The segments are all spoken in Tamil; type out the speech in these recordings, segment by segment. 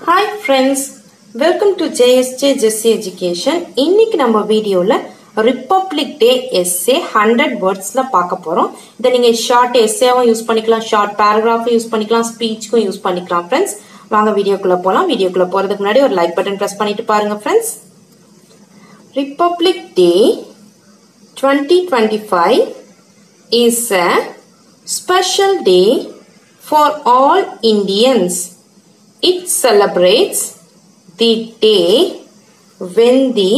Hi friends, welcome to JSJ Jessie Education. இன்னைக்கு நம்ம வீடியோல Republic Day essay 100 wordsல பார்க்க போறோம். இத நீங்க ஷார்ட் எஸ்ஸேவும் யூஸ் பண்ணிக்கலாம், ஷார்ட் பேராகிராஃப் யூஸ் பண்ணிக்கலாம், ஸ்பீச்சுக்கும் யூஸ் பண்ணிக்கலாம் friends. வாங்க வீடியோக்குள்ள போலாம். வீடியோக்குள்ள போறதுக்கு முன்னாடி ஒரு லைக் பட்டன் பிரஸ் பண்ணிட்டு பாருங்க friends. Republic Day 2025 is a special day for all Indians. It celebrates the day when the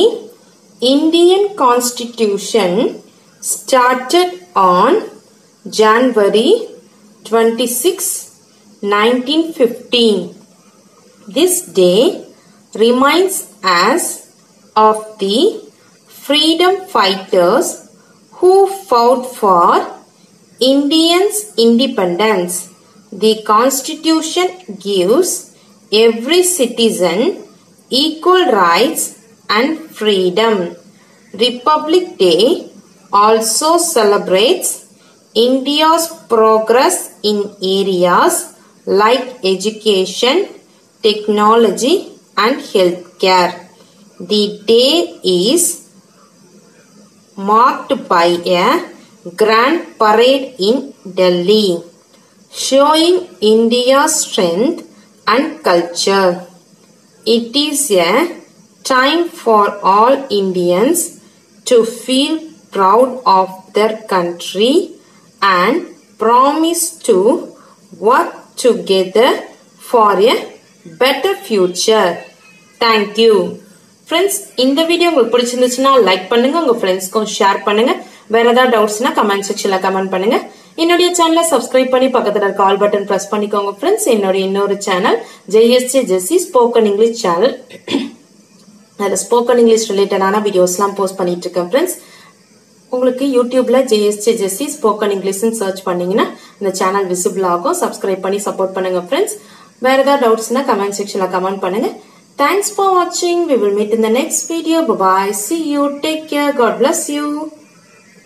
Indian Constitution started on January 26, 1915. This day reminds us of the freedom fighters who fought for Indians' independence. The Constitution gives every citizen equal rights and freedom. Republic Day also celebrates India's progress in areas like education, technology and healthcare. The day is marked by a grand parade in Delhi, showing India's strength and culture. It is a time for all Indians to feel proud of their country and promise to work together for a better future. Thank you. Friends, இந்த வீடியோ உங்களுக்கு பிடிச்சிருந்துச்சுன்னா லைக் பண்ணுங்க, உங்க ஃப்ரெண்ட்ஸ்க்கும் ஷேர் பண்ணுங்க. வேற ஏதாவது டவுட்ஸ்னா கமெண்ட் செக்ஷன்ல கமெண்ட் பண்ணுங்க. என்னுடைய சேனலை சப்ஸ்கிரைப் பண்ணி பக்கத்துல இருக்க ஆல் பட்டன் பிரஸ் பண்ணிக்கோங்க ஃப்ரெண்ட்ஸ். என்னுடைய இன்னொரு channel JSJ Jessie spoken English channel. அதில் ஸ்போக்கன் இங்கிலீஷ் ரிலேட்டடான வீடியோஸ்லாம் போஸ்ட் பண்ணிட்டு இருக்கேன் ஃப்ரெண்ட்ஸ். உங்களுக்கு யூடியூப்ல JSJ Jessie ஸ்போக்கன் இங்கிலீஷ்னு சர்ச் பண்ணீங்கன்னா இந்த சேனல் விசிபிள் ஆகும். சப்ஸ்கிரைப் பண்ணி சப்போர்ட் பண்ணுங்க ஃப்ரெண்ட்ஸ். வேற ஏதாவது டவுட்ஸ்னா கமெண்ட் செக்ஷன்ல கமெண்ட் பண்ணுங்க. Thanks for watching. We will meet in the next video. Bye bye. See you. Take care. God bless you.